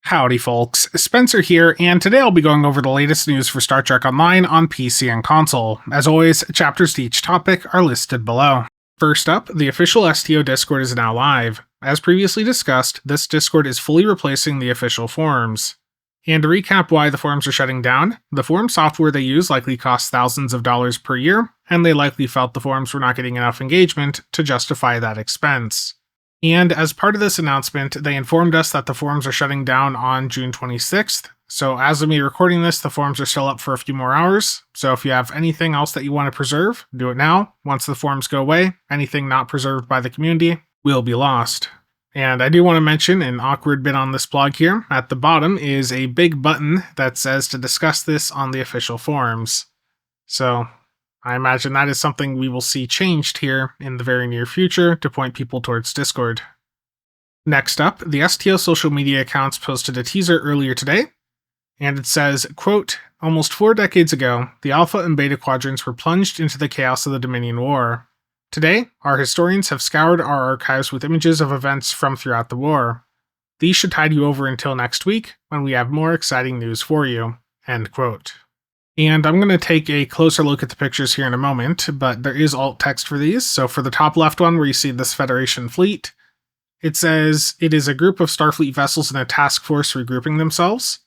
Howdy folks, Spencer here, and today I'll be going over the latest news for Star Trek Online on PC and console. As always, chapters to each topic are listed below. First up, the official STO Discord is now live. As previously discussed, this Discord is fully replacing the official forums. And to recap why the forums are shutting down, the forum software they use likely costs thousands of dollars per year, and they likely felt the forums were not getting enough engagement to justify that expense. And as part of this announcement, they informed us that the forums are shutting down on June 26th, so as of me recording this, the forums are still up for a few more hours, so if you have anything else that you want to preserve, do it now. Once the forums go away, anything not preserved by the community will be lost. And I do want to mention an awkward bit on this blog here. At the bottom is a big button that says to discuss this on the official forums. So I imagine that is something we will see changed here in the very near future to point people towards Discord. Next up, the STO social media accounts posted a teaser earlier today, and it says, quote, "Almost 4 decades ago, the Alpha and Beta quadrants were plunged into the chaos of the Dominion War. Today, our historians have scoured our archives with images of events from throughout the war. These should tide you over until next week, when we have more exciting news for you." End quote. And I'm going to take a closer look at the pictures here in a moment, but there is alt text for these. So for the top left one, where you see this Federation fleet, it says it is a group of Starfleet vessels in a task force regrouping themselves.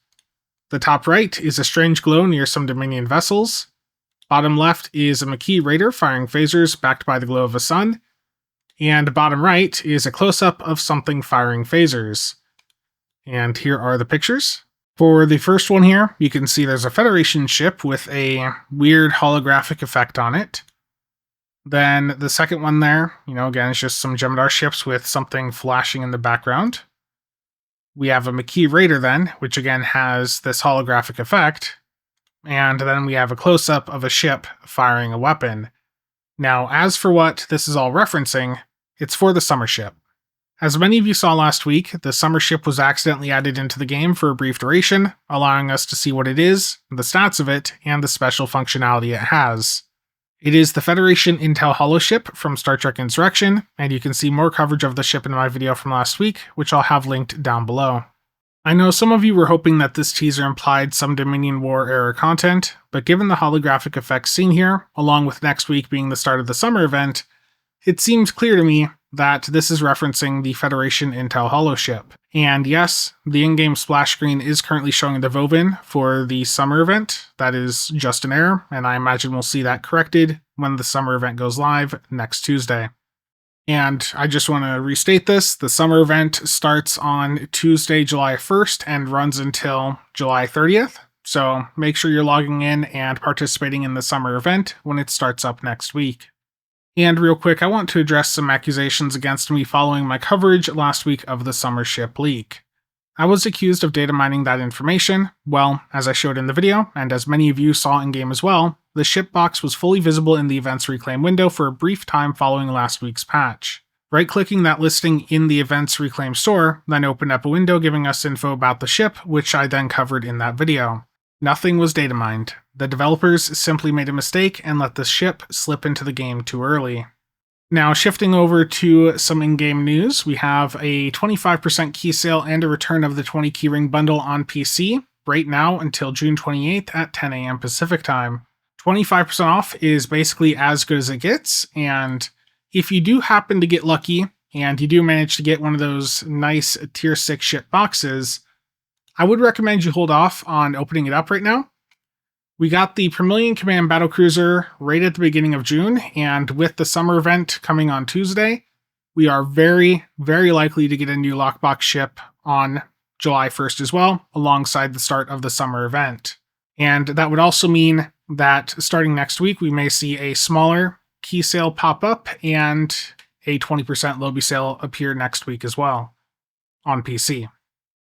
The top right is a strange glow near some Dominion vessels. Bottom left is a McKee Raider firing phasers backed by the glow of a sun. And bottom right is a close-up of something firing phasers. And here are the pictures. For the first one here, you can see there's a Federation ship with a weird holographic effect on it. Then the second one there, again, it's just some Jem'Hadar ships with something flashing in the background. We have a McKee Raider then, which again has this holographic effect. And then we have a close-up of a ship firing a weapon. Now, as for what this is all referencing, it's for the Summer Ship. As many of you saw last week, the Summer Ship was accidentally added into the game for a brief duration, allowing us to see what it is, the stats of it, and the special functionality it has. It is the Federation Intel Holoship from Star Trek Insurrection, and you can see more coverage of the ship in my video from last week, which I'll have linked down below. I know some of you were hoping that this teaser implied some Dominion War era content, but given the holographic effects seen here, along with next week being the start of the summer event, it seems clear to me that this is referencing the Federation Intel Holoship. And yes, the in-game splash screen is currently showing the Vovin for the summer event. That is just an error, and I imagine we'll see that corrected when the summer event goes live next Tuesday. And I just want to restate this, the summer event starts on Tuesday, July 1st and runs until July 30th. So make sure you're logging in and participating in the summer event when it starts up next week. And real quick, I want to address some accusations against me following my coverage last week of the summer ship leak. I was accused of data mining that information. Well, as I showed in the video, and as many of you saw in-game as well, the ship box was fully visible in the Events Reclaim window for a brief time following last week's patch. Right-clicking that listing in the Events Reclaim store then opened up a window giving us info about the ship, which I then covered in that video. Nothing was data mined. The developers simply made a mistake and let the ship slip into the game too early. Now, shifting over to some in-game news, we have a 25% key sale and a return of the 20 keyring bundle on PC right now until June 28th at 10 a.m. Pacific time. 25% off is basically as good as it gets, and if you do happen to get lucky and you do manage to get one of those nice tier 6 ship boxes, I would recommend you hold off on opening it up right now. We got the Vermilion Command Battlecruiser right at the beginning of June, and with the summer event coming on Tuesday, we are very, very likely to get a new lockbox ship on July 1st as well, alongside the start of the summer event. And that would also mean that starting next week, we may see a smaller key sale pop up and a 20% lobby sale appear next week as well on PC.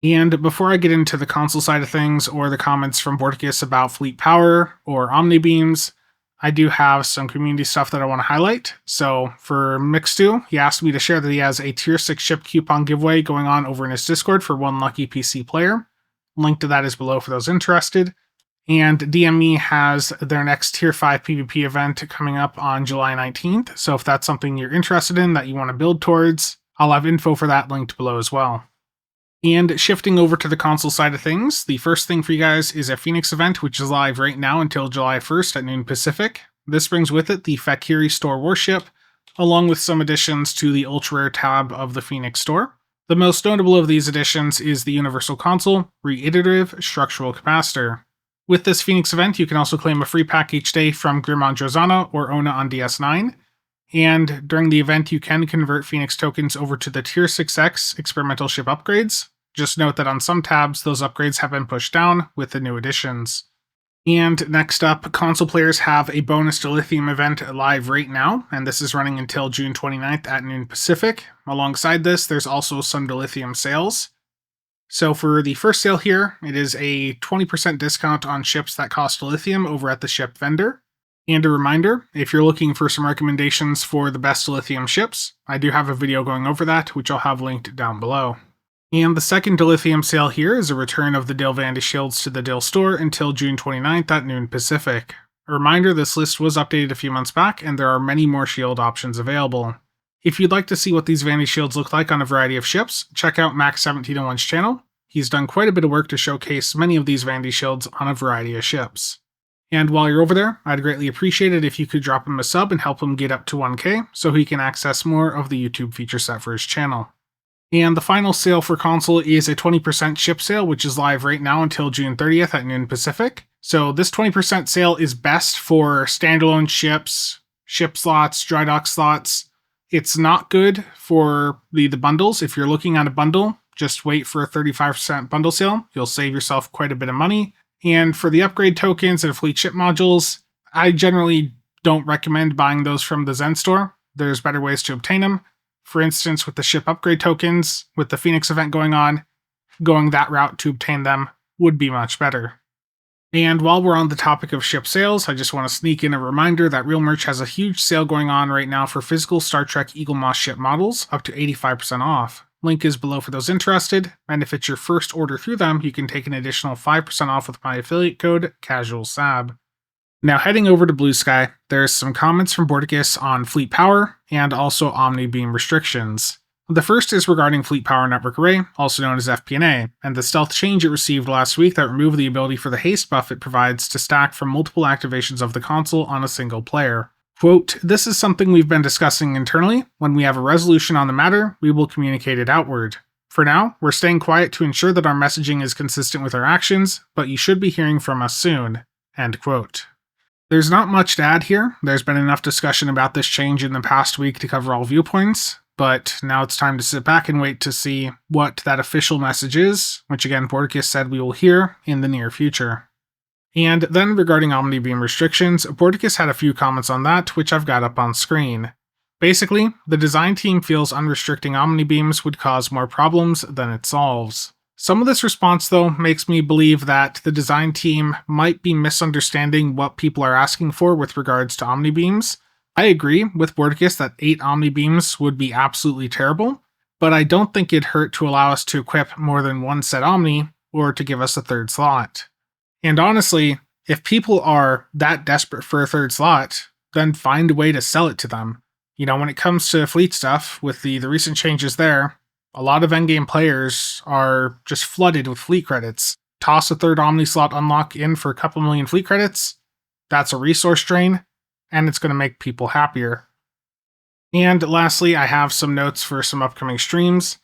And before I get into the console side of things or the comments from Borticus about fleet power or Omni beams, I do have some community stuff that I want to highlight. So for Mixtu, he asked me to share that he has a tier 6 ship coupon giveaway going on over in his Discord for one lucky PC player. Link to that is below for those interested. And DME has their next tier 5 PvP event coming up on July 19th. So if that's something you're interested in that you want to build towards, I'll have info for that linked below as well. And shifting over to the console side of things, the first thing for you guys is a Phoenix event, which is live right now until July 1st at noon Pacific. This brings with it the Fakiri Store Warship, along with some additions to the ultra rare tab of the Phoenix Store. The most notable of these additions is the Universal Console Reiterative Structural Capacitor. With this Phoenix event, you can also claim a free pack each day from Grimond Drozana or Ona on DS9. And during the event, you can convert Phoenix tokens over to the Tier 6X experimental ship upgrades. Just note that on some tabs, those upgrades have been pushed down with the new additions. And next up, console players have a bonus dilithium event live right now, and this is running until June 29th at noon Pacific. Alongside this, there's also some dilithium sales. So for the first sale here, it is a 20% discount on ships that cost dilithium over at the ship vendor. And a reminder, if you're looking for some recommendations for the best dilithium ships, I do have a video going over that, which I'll have linked down below. And the second dilithium sale here is a return of the Dil Vandy shields to the Dil store until June 29th at noon Pacific. A reminder, this list was updated a few months back, and there are many more shield options available. If you'd like to see what these Vandy shields look like on a variety of ships, check out Max1701's channel. He's done quite a bit of work to showcase many of these Vandy shields on a variety of ships. And while you're over there, I'd greatly appreciate it if you could drop him a sub and help him get up to 1K so he can access more of the YouTube feature set for his channel. And the final sale for console is a 20% ship sale, which is live right now until June 30th at noon Pacific. So this 20% sale is best for standalone ships, ship slots, dry dock slots. It's not good for the bundles. If you're looking at a bundle, just wait for a 35% bundle sale. You'll save yourself quite a bit of money. And for the upgrade tokens and fleet ship modules, I generally don't recommend buying those from the Zen store. There's better ways to obtain them. For instance, with the ship upgrade tokens, with the Phoenix event going on, going that route to obtain them would be much better. And while we're on the topic of ship sales, I just want to sneak in a reminder that Real Merch has a huge sale going on right now for physical Star Trek Eagle Moss ship models, up to 85% off. Link is below for those interested, and if it's your first order through them, you can take an additional 5% off with my affiliate code, CasualSAB. Now heading over to Blue Sky, there's some comments from Borticus on fleet power and also Omni beam restrictions. The first is regarding Fleet Power Network Array, also known as FPNA, and the stealth change it received last week that removed the ability for the haste buff it provides to stack from multiple activations of the console on a single player. Quote, "This is something we've been discussing internally. When we have a resolution on the matter, we will communicate it outward. For now, we're staying quiet to ensure that our messaging is consistent with our actions, but you should be hearing from us soon." End quote. There's not much to add here. There's been enough discussion about this change in the past week to cover all viewpoints, but now it's time to sit back and wait to see what that official message is, which again, Borticus said we will hear in the near future. And then regarding Omni beam restrictions, Borticus had a few comments on that, which I've got up on screen. Basically, the design team feels unrestricting Omni beams would cause more problems than it solves. Some of this response, though, makes me believe that the design team might be misunderstanding what people are asking for with regards to Omni beams. I agree with Borticus that 8 Omni beams would be absolutely terrible, but I don't think it'd hurt to allow us to equip more than one set Omni, or to give us a third slot. And honestly, if people are that desperate for a third slot, then find a way to sell it to them. You know, when it comes to fleet stuff, with the recent changes there, a lot of endgame players are just flooded with fleet credits. Toss a third Omni slot unlock in for a couple million fleet credits, that's a resource drain, and it's going to make people happier. And lastly, I have some notes for some upcoming streams.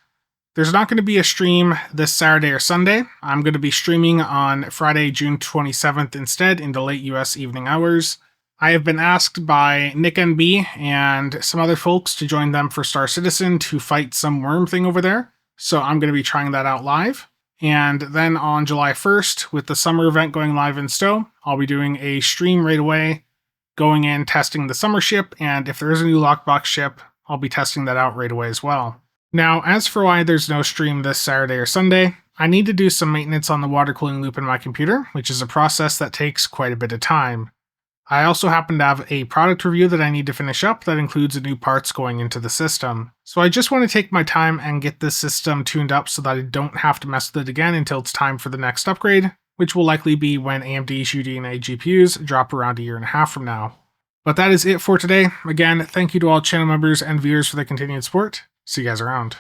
There's not going to be a stream this Saturday or Sunday. I'm going to be streaming on Friday, June 27th instead in the late US evening hours. I have been asked by Nick NB and some other folks to join them for Star Citizen to fight some worm thing over there, so I'm going to be trying that out live. And then on July 1st, with the summer event going live in STO, I'll be doing a stream right away, going in, testing the summer ship, and if there is a new lockbox ship, I'll be testing that out right away as well. Now, as for why there's no stream this Saturday or Sunday, I need to do some maintenance on the water cooling loop in my computer, which is a process that takes quite a bit of time. I also happen to have a product review that I need to finish up that includes new parts going into the system. So I just want to take my time and get this system tuned up so that I don't have to mess with it again until it's time for the next upgrade, which will likely be when AMD's UDNA GPUs drop around a year and a half from now. But that is it for today. Again, thank you to all channel members and viewers for the continued support. See you guys around.